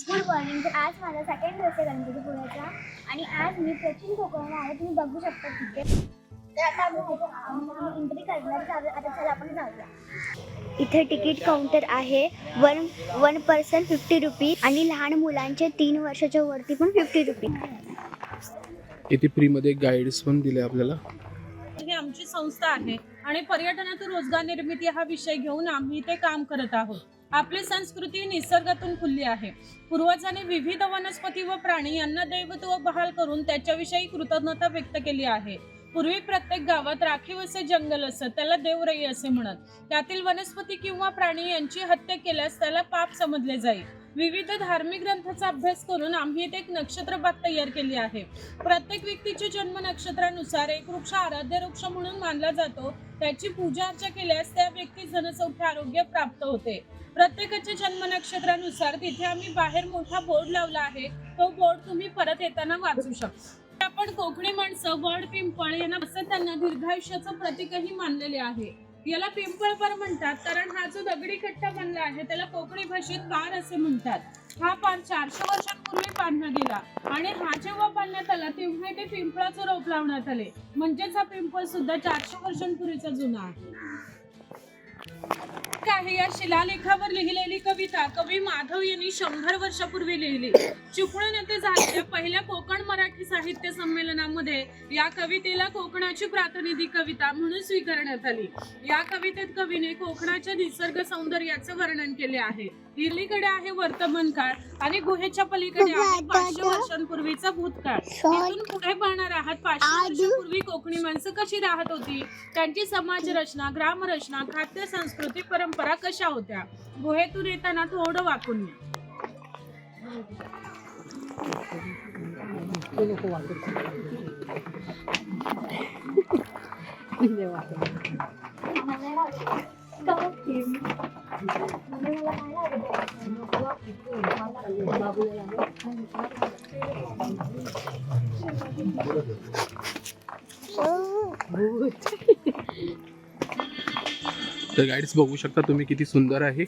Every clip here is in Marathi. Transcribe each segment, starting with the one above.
Good morning. तर आज माझा सेकंड दिवस आहे गणपतीपुळ्याचा आणि आज मी प्राचीन कोकण आहे, तुम्ही बघू शकता तिथे. तर आता आपण एंट्री करणार. आता चला आपण जाऊया. इथे तिकीट काउंटर आहे. वन पर्सन 50 रुपीज आणि लहान मुलांचे 3 वर्षाच्या वरती पण 50 रुपीज. इथे फ्रीमध्ये गाईड्स पण दिले आपल्याला. ही आमची संस्था आहे आणि पर्यटनातून रोजगार निर्मिती हा विषय घेऊन आम्ही इथे काम करत आहोत. आपली संस्कृती निसर्गातून खुलली आहे. पूर्वजांनी विविध वनस्पती व प्राणी यांना दैवत्व बहाल करून त्याच्याविषयी कृतज्ञता व्यक्त केली आहे. पूर्वी प्रत्येक गावात राखीव असे जंगल असत, त्याला देवराई असे म्हणत. त्यातील वनस्पती किंवा प्राणी यांची हत्या केल्यास त्याला पाप समजले जाई. विविध धार्मिक ग्रंथाचा अभ्यास करून आम्ही इथे एक नक्षत्रबाग तयार केली आहे. प्रत्येक व्यक्तीच्या जन्म नक्षत्रानुसार एक वृक्ष आराध्य वृक्ष म्हणून मानला जातो. त्याची पूजा अर्चा केल्यास त्या व्यक्ती जनसौख्य आरोग्य प्राप्त होते. प्रत्येकाच्या जन्म नक्षत्रानुसार तिथे आम्ही बाहेर मोठा बोर्ड लावला आहे. तो बोर्ड तुम्ही परत येताना वाचू शकता. आपण कोकणी माणसं वड पिंपळ यांना असं त्यांना दीर्घायुष्याचं प्रतीकही मानलेले आहे. याला पिंपळपर म्हणतात कारण हा जो दगडी कट्टा बनला आहे त्याला कोकणी भाषेत पार असे म्हणतात. हा पार 400 वर्षांपूर्वी बांधला गेला आणि हा जेव्हा बांधण्यात आला तेव्हा इथे पिंपळाचं रोप लावण्यात आले. म्हणजेच हा पिंपळ सुद्धा 400 वर्षांपूर्वीचा जुना आहे. या शिलालेखावर लिहिलेली कविता कवी माधव यांनी 100 वर्षापूर्वी लिहिली. चिपळूण येथे झालेल्या पहिल्या कोकण मराठी साहित्य संमेलनामध्ये या कवितेला कोकणाची प्रातिनिधिक कविता म्हणून स्वीकारण्यात आली. या कवितेत कवीने कोकणाच्या निसर्ग सौंदर्याचे वर्णन केले आहे. इर्लीकडे आहे वर्तमान काळ आणि गुहेच्या पलीकडे आहे 500 वर्षांपूर्वीचा भूतकाळ. इथून पुढे पाहणार आहात 500 वर्षांपूर्वी कोकणी माणसं कशी राहत होती, त्यांची समाज रचना, ग्राम रचना, खाद्य संस्कृती, परंपरा कशा होत्या. गुहेतून येताना थोडं वाकून या. तर गाईड्स बघू शकता तुम्ही किती सुंदर आहे.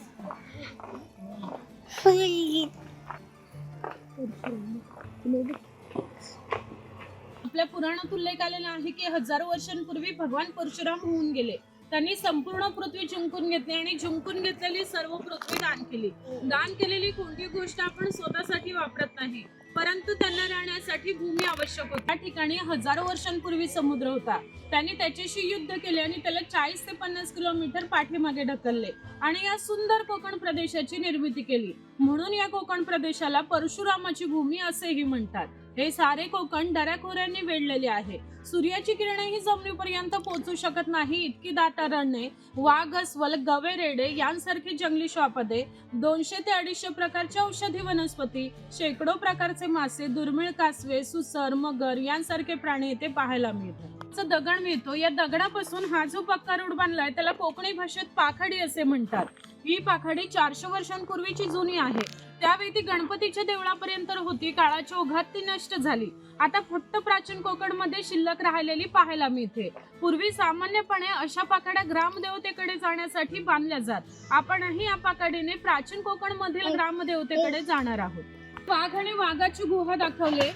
आपल्या पुराणात उल्लेख आलेला आहे की हजारो वर्षांपूर्वी भगवान परशुराम होऊन गेले. त्यांनी संपूर्ण पृथ्वी जिंकून घेतली आणि जिंकून घेतलेली सर्व पृथ्वी दान केली. दान केलेली कोणती गोष्ट आपण स्वतःसाठी वापरत नाही, परंतु त्यांना राहण्यासाठी भूमी आवश्यक होती. त्या ठिकाणी हजारो वर्षांपूर्वी समुद्र होता. त्यांनी त्याच्याशी युद्ध केले आणि त्याला 40 ते 50 किलोमीटर पाठीमागे ढकलले आणि या सुंदर कोकण प्रदेशाची निर्मिती केली. म्हणून या कोकण प्रदेशाला परशुरामाची भूमी असेही म्हणतात. हे सारे कोकण दऱ्याखोऱ्यांनी वेढलेले आहे. सूर्याची किरणही जमिनीपर्यंत पोहोचू शकत नाही इतकी दाट अरण्ये, वाघ, अस्वल, गवे, रेडे यांसारखी जंगली श्वापदे, 200 ते 250 प्रकारच्या औषधी वनस्पती, शेकडो प्रकारचे मासे, दुर्मिळ कासवे, सुसर, मगर यांसारखे प्राणी येथे पाहायला मिळतात. दगड मिळतो. या दगडापासून हा जो पक्का रोड बांधलाय त्याला कोकणी भाषेत पाखाडी असे म्हणतात. ही पाखाडी 400 वर्षांपूर्वीची जुनी आहे. त्यावेळी ती गणपतीच्या देवळापर्यंत होती. काळाच्या ओघात ती नष्ट झाली. आता फक्त प्राचीन कोकणमध्ये शिल्लक राहिलेली पाहायला मिळते. पूर्वी सामान्यपणे अशा पाखाड्या ग्रामदेवतेकडे जाण्यासाठी बांधल्या जात. आपणही या पाखाडीने प्राचीन कोकण मधील ग्रामदेवतेकडे जाणार आहोत. वाघ आणि वाघाची गुहा दाखवले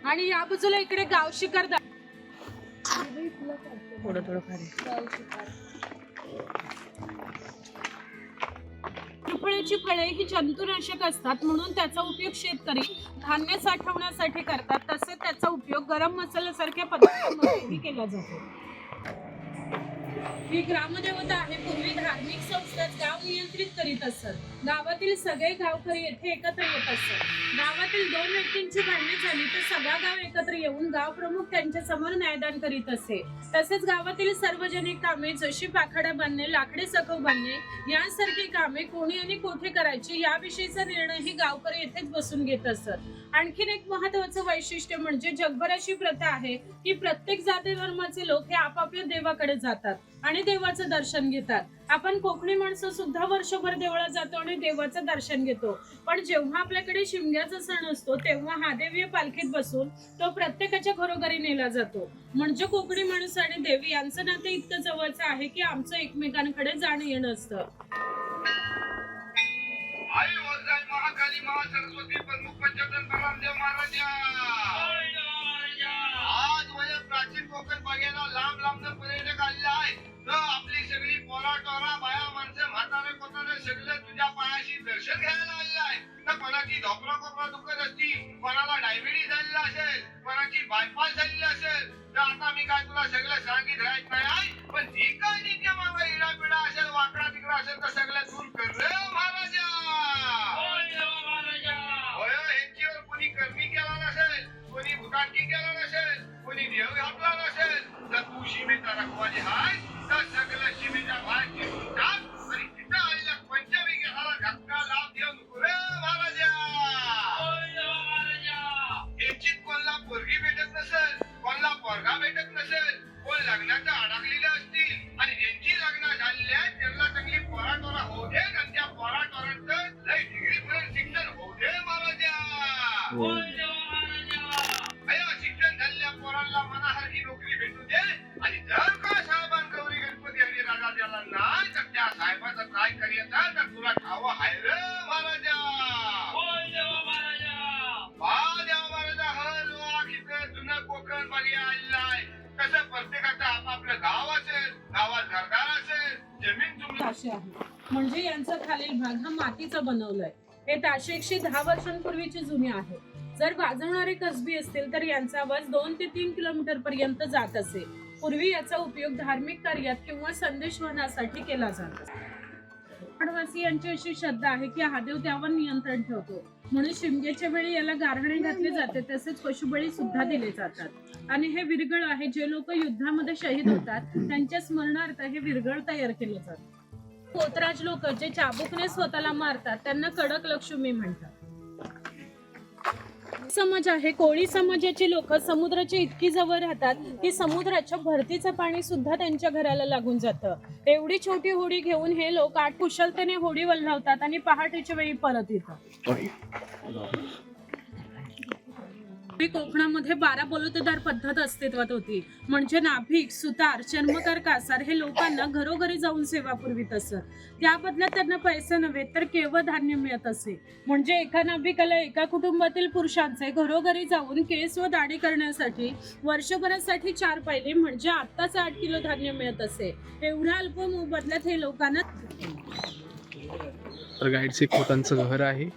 आणि या बाजूला इकडे गाव शिकार त्रिफळाची फळे ही जंतुनाशक असतात, म्हणून त्याचा उपयोग शेतकरी धान्य साठवण्यासाठी करतात. तसेच त्याचा उपयोग गरम मसाल्यासारख्या पदार्थांमध्येही केला जातो. ही ग्रामदेवता आहे. पूर्वी धार्मिक संस्थाच गाव नियंत्रित करीत असत. गावातील सगळे गावकरी येथे एकत्र येत असत. गावातील 2 व्यक्तींची भांडणे झाली तर सगळा गाव एकत्र येऊन गाव प्रमुख त्यांच्या समोर न्यायदान करीत असे. तसेच गावातील सार्वजनिक कामे जशी पाखाडा बांधणे, लाकडे सखव बांधणे यांसारखी कामे कोणी आणि कोठे करायची याविषयीचा निर्णयही गावकरी येथेच बसून घेत असत. आणखीन एक महत्वाचं वैशिष्ट्य म्हणजे जगभराची प्रथा आहे की प्रत्येक जाती धर्माचे लोक हे आपापल्या देवाकडे जातात आणि देवाचं दर्शन घेतात. आपण कोकणी माणसं सुद्धा वर्षभर देवळात जातो आणि देवाचं दर्शन घेतो. पण जेव्हा आपल्याकडे शिमग्याचा सण असतो तेव्हा हा देवीय पालखीत बसून तो प्रत्येकाच्या घरोघरी नेला जातो. म्हणजे कोकणी माणूस आणि देवी यांचं नाते इतकं जवळचं आहे की आमचं एकमेकांकडे जाणं येणं असतं. सरस्वती प्रमुख पंचतन रामदेव महाराज आज माझ्या प्राचीन कोकण बघायला लांब लांब पर्यटक आलेले आहे. आपली सगळी पोरा टोरा बाया माणसं म्हातारे कोतारे सगळे तुझ्या पायाशी दर्शन घ्यायला आलेले आहे. तर कोणाची धोपरा कोपरा दुखत असती, कोणाला डायबिटीस झालेला असेल, कोणाची बायपास झालेली असेल. तर आता मी काय तुला सगळं सांगित राहत नाही, पण जी काय नित्य मागा इडा पिडा असेल, वाकडा तिकडा असेल तर सगळं दूर कर रे महाराजा. होय ह्यांच्यावर कोणी कर्मी केला नसेल, कोणी भुताटकी केला नसेल, कोणी देव घातला नसेल, तर तू सीमेचा रखवाली हाय, तर सगळं सीमेच्या बाहेर घेऊन टाक आणि तिथं आलेल्या पंचविघ्याला धक्का लाभ देऊ नको रे महाराजा. यांची कोणला पोरगी भेटत नसेल, कोणला पोरगा भेटत नसेल, कोण लग्नाचं अडकलेले असतील आणि ज्यांची लग्न झालेली आहे त्यांना चांगली पोराटोरा होऊ दे आणि त्या पोराटोरांचं लय डिग्रीपर्यंत शिक्षण होऊ दे महाराजा. शिक्षण झालेल्या पोरांना मनासारखी नोकरी भेटू दे आणि जर का साहेबां गौरी गणपती आणि राजा द्याला नाही तर त्या साहेबाचं काय करायचं तर तुला ठाव आहे रे महाराजा. महाराजा हर इथं जुनं कोकण बघायला आलेलं आहे. कसं प्रत्येकाचं आपापलं गाव असेल, गावात घरदार असेल, जमीन जुमली ताशे आहे. म्हणजे यांचा खालील भाग हा मातीचा बनवलाय. हे ताशे 110 वर्षांपूर्वीचे जुने आहे. जर वाजवणारे कसबी असतील तर यांचा आवाज 2 ते 3 किलोमीटर पर्यंत जात असे. पूर्वी याचा उपयोग धार्मिक कार्यात किंवा संदेशवहनासाठी केला जात असे. आदिवासीयांची अशी श्रद्धा आहे की हा देव त्यावर नियंत्रण ठेवतो, म्हणून शिमग्याच्या वेळी याला गारहाणे घातले जाते. तसेच पशुबळी सुद्धा दिले जातात. आणि हे विरगळ आहे. जे लोक युद्धामध्ये शहीद होतात त्यांच्या स्मरणार्थ हे विरगळ तयार केले जातात. पोतराज लोक जे चाबुकने स्वतःला मारतात त्यांना कडक लक्ष्मी म्हणतात. समाज आहे. कोळी समाजाचे लोक समुद्राच्या इतकी जवळ राहतात की समुद्राच्या भरतीचं पाणी सुद्धा त्यांच्या घराला लागून जातं. एवढी छोटी होडी घेऊन हे लोक आठ कुशलतेने होडी वल्हावतात आणि पहाटेच्या वेळी परत येतात. कोकणामध्ये 12 बलुतेदार पद्धत अस्तित्वात होती. म्हणजे नाभिक, सुतार, चर्मकार, कासार हे लोकांना घरोघरी जाऊन सेवा पुरवीत असत. त्या बदल्यात त्यांना पैसे नव्हे तर केवळ धान्य मिळत असे. म्हणजे एका नाभिकाला एका कुटुंबातील पुरुषांचे घरोघरी जाऊन केस व दाढी करण्यासाठी वर्षभरासाठी 4 पैले म्हणजे आत्ताच 8 किलो धान्य मिळत असे. एवढ्या अल्प मोबदल्यात हे लोकांना. तर गाईडचे खोतांचं घर आहे.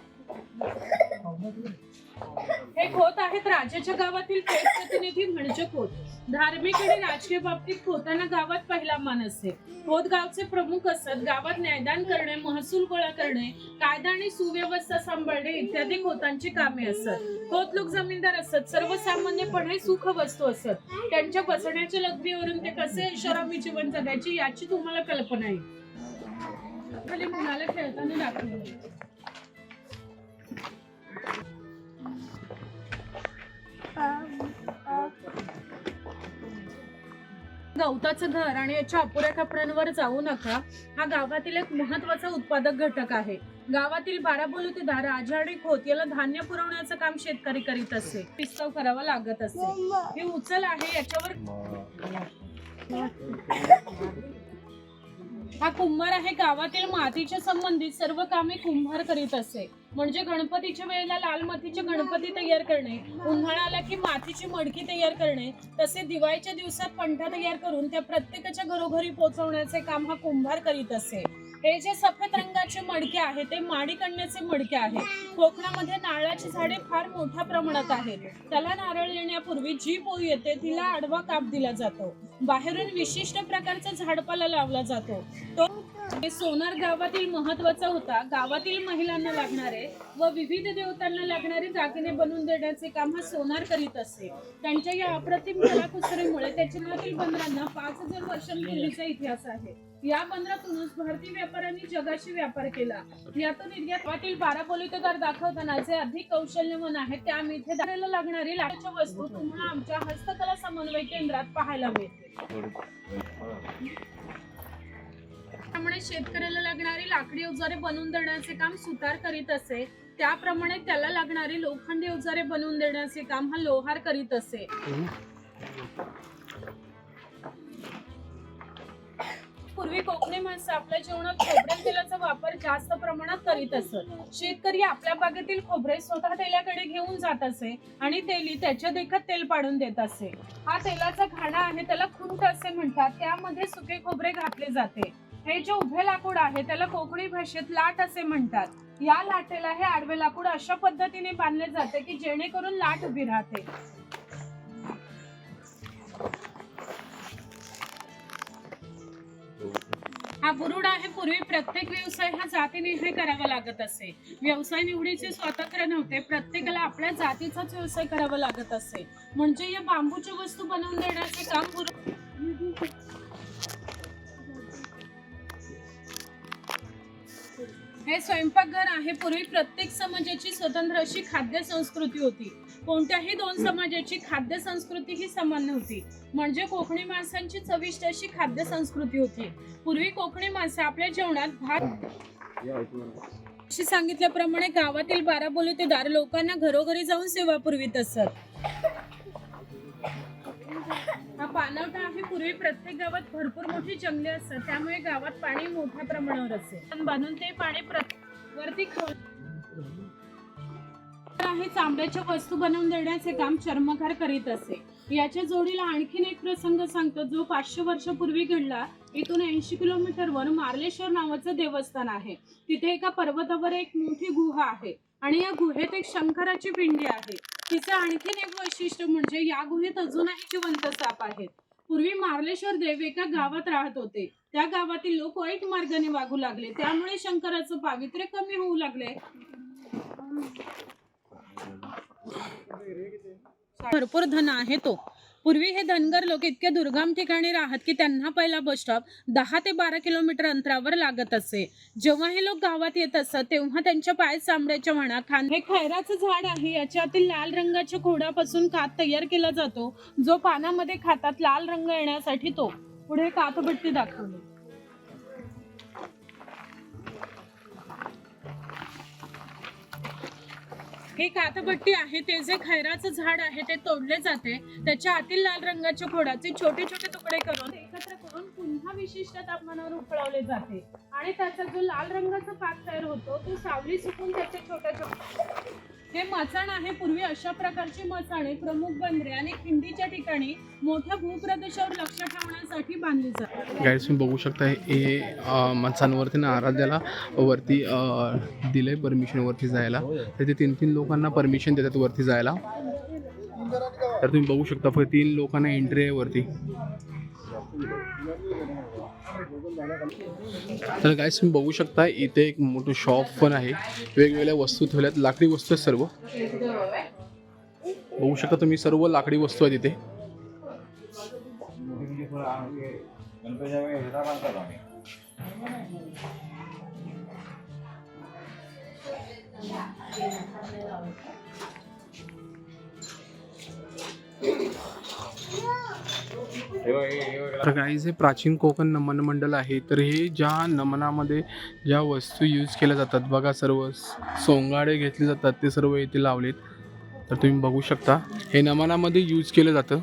हे खोत आहेत राजाच्या गावातील पेट प्रतिनिधी म्हणजे खोत. धार्मिक आणि राजकीय बाबतीत खोतांना गावात पहिला मान असते. खोत गावचे प्रमुख असत. गावात न्यायदान करणे, महसूल गोळा करणे, कायदा आणि सुव्यवस्था सांभाळणे इत्यादी खोतांची कामे असत. खोत लोक जमीनदार असत. सर्वसामान्यपणे सुख वस्तू असत. त्यांच्या बसण्याच्या लग्नीवरून ते कसे ऐषारामी जीवन जगायचे याची तुम्हाला कल्पना आहे. खाली मुलाला खेळताना दाखवले. गवताचं घर आणि याच्या अपुऱ्या कपड्यांवर जाऊ नका. हा गावातील एक महत्वाचा उत्पादक घटक आहे. गावातील 12 बलुतेदार, राजा आणि खोत याला धान्य पुरवण्याचं काम शेतकरी करीत असे. पिस्तव करावा लागत असे. ही उचल आहे याच्यावर. हा कुंभार आहे. गावातील मातीच्या संबंधित सर्व कामे कुंभार करीत असे. म्हणजे गणपतीच्या वेळेला लाल मातीचे गणपती तयार करणे, उन्हाळा आला की मातीची मडकी तयार करणे, तसे दिवाळीच्या दिवसात पंठा तयार करून त्या प्रत्येकाच्या घरोघरी पोहोचवण्याचे काम हा कुंभार करीत असे. हे जे सफेद रंगाचे मडके आहे ते माडी काढण्याचे मडके आहे. कोकणामध्ये नारळाची झाडे फार मोठ्या प्रमाणात आहेत. त्याला नारळ येण्यापूर्वी जी पोळी येते तिला आडवा काप दिला जातो. बाहेरून विशिष्ट प्रकारचा झाडपाला लावला जातो. तो सोनार गावातील महत्वाचा होता. गावातील महिलांना लागणारे व विविध देवतांना लागणारे दागिने बनवून देण्याचे काम हा सोनार करीत असे. त्यांच्या या अप्रतिम कलाकुसरीमुळे त्याच्या नावातील बंदरांना 5000 वर्षांपूर्वीचा इतिहास आहे. या बंदरातूनच भारतीय व्यापाऱ्यांनी जगाशी व्यापार केला. यातून निर्यातीतील 12 बलुतेदार दाखवताना जे अधिक कौशल्यवान आहेत त्या इथे दाराला लागणारी लाकडाच्या वस्तू तुम्हाला आमच्या हस्तकला समन्वय केंद्रात पाहायला मिळतील. त्यामुळे शेतकऱ्याला लागणारी लाकडी अवजारे बनवून देण्याचे काम सुतार करीत असे. त्याप्रमाणे त्याला लागणारी लोखंडी अवजारे बनवून देण्याचे काम हा लोहार करीत असे. पूर्वी कोकणी माणसं आपल्या जेवणात खोबरेल तेलाचा वापर जास्त प्रमाणात करीत असत. शेतकरी आपल्या बागेतील खोबरे स्वतः तेलाकडे घेऊन जात असे आणि तेली त्याच्या देखत तेल पाडून देत असे. हा तेलाचा घाणा आहे त्याला खुंट असे म्हणतात. त्यामध्ये सुके खोबरे घातले जाते. हे जे उभे लाकूड आहे त्याला कोकणी भाषेत लाट असे म्हणतात. या लाटेला हे आडवे लाकूड अशा पद्धतीने बांधले जाते की जेणेकरून लाट उभी राहते. हा बुरुड आहे. पूर्वी प्रत्येक व्यवसाय हा जातीनिहाय करावा लागत असे. व्यवसाय निवडीचे स्वातंत्र्य नव्हते. प्रत्येकाला आपल्या जातीचाच व्यवसाय करावा लागत असे. म्हणजे या बांबूच्या वस्तू बनवून देण्याचे काम बुरुड. हे स्वयंपाकघर आहे. पूर्वी प्रत्येक समाजाची स्वतंत्र अशी खाद्य संस्कृती होती. कोणत्याही दोन समाजाची खाद्य संस्कृती ही समान नव्हती. म्हणजे कोकणी माणसांची चविष्ट अशी खाद्य संस्कृती होती. पूर्वी कोकणी माणसं आपल्या जेवणात भात अशी सांगितल्याप्रमाणे गावातील 12 बोलतेदार लोकांना घरोघरी जाऊन सेवा पुरवीत असत. हा पाणवठा आहे. पूर्वी प्रत्येक गावात भरपूर मोठी जंगले असतात. त्यामुळे गावात पाणी मोठ्या प्रमाणावर असे. बांधून ते पाणी वरती आहे. चांबड्याच्या वस्तू बनवून देण्याचे काम चर्मकार करीत असे. याच्या जोडीला आणखीन एक प्रसंग सांगतो जो 500 वर्षापूर्वी घडला. इथून 80 किलोमीटरवर मार्लेश्वर नावाचं देवस्थान आहे. तिथे एका पर्वतावर एक मोठी गुहा आहे आणि या गुहेत एक शंकराची पिंडी आहे. तिचं आणखीन एक वैशिष्ट्य म्हणजे या गुहेत अजूनही जिवंत साप आहेत. पूर्वी मार्लेश्वर देव एका गावात राहत होते. त्या गावातील लोक वाईट मार्गाने वागू लागले. त्यामुळे शंकराचं पावित्र्य कमी होऊ लागले. भरपूर धन आहे तो. पूर्वी हे धनगर लोक इतक्या दुर्गम ठिकाणी राहत की त्यांना पहिला बस स्टॉप 10 ते 12 किलोमीटर अंतरावर लागत असे. जेव्हा हे लोक गावात येत असत तेव्हा त्यांच्या पायात चांबड्याच्या म्हणा हे खैराचं झाड आहे. याच्यातील लाल रंगाच्या खोडापासून कात तयार केला जातो जो पानामध्ये खातात लाल रंग येण्यासाठी. तो पुढे कातभट्टी दाखवली. हे कातभट्टी आहे. ते जे खैराचं झाड आहे ते तोडले जाते. त्याच्या आतील लाल रंगाच्या खोडाचे छोटे छोटे तुकडे करून एकत्र करून पुन्हा विशिष्ट तापमानावर उकळवले जाते आणि त्याचा जो लाल रंगाचा पाक तयार होतो तो सावली सुकून त्याचे छोटे छोटे हे मचाण आहे. पूर्वी अशा प्रकारची मचाणे प्रमुख बंदरे आणि खिंडीच्या ठिकाणी मोठ्या भूप्रदेशावर लक्ष ठेवण्यासाठी बांधली जातात. गाईड्स तुम्ही बघू शकता हे माणसांवरती ना आराध्याला वरती दिलंय परमिशन वरती जायला. तर ते 3 लोकांना परमिशन देतात वरती जायला. तर तुम्ही बघू शकता फक्त 3 लोकांना एंट्री आहे वरती. तर गाईस तुम्ही बघू शकता इथे एक मोठं शॉप पण आहे. वेगवेगळ्या वस्तू ठेवल्यात. लाकडी वस्तू आहेत सर्व. बघू शकता तुम्ही सर्व लाकडी वस्तू आहेत इथे. तर गाईज हे प्राचीन कोकण नमन मंडळ आहे. तर हे ज्या नमनामध्ये ज्या वस्तू यूज केल्या जातात बघा सर्व सोंगाडे घेतले जातात ते सर्व इथे लावलेत. तर तुम्ही बघू शकता हे नमनामध्ये यूज केलं जातं.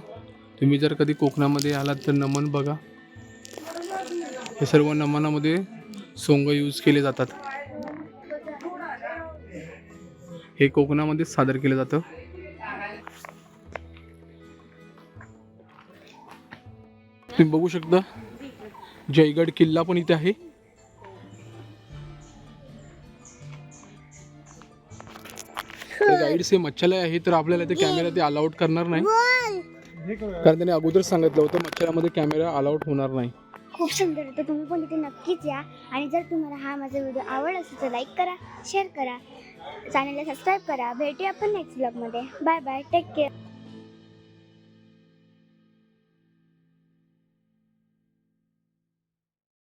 तुम्ही जर कधी कोकणामध्ये आलात तर नमन बघा. हे सर्व नमनामध्ये सोंग यूज केले जातात. हे कोकणामध्ये सादर केलं जातं. तुम्ही बघू शकता जयगड किल्ला पण इथे आहे. गाईड्स हे मच्छालय आहे. तर आपल्याला ते कॅमेरा ते अलाउड करणार नाही कारण त्याने अगोदर सांगितलं होतं मच्छालयामध्ये कॅमेरा अलाउड होणार नाही. खूप सुंदर आहे. तर तुम्ही पण इथे नक्कीच या. आणि जर तुम्हाला हा माझा व्हिडिओ आवडला असेल तर लाईक करा, शेअर करा, चॅनलला सबस्क्राईब करा. भेटूया आपण नेक्स्ट ब्लॉगमध्ये. Bye bye. Take care.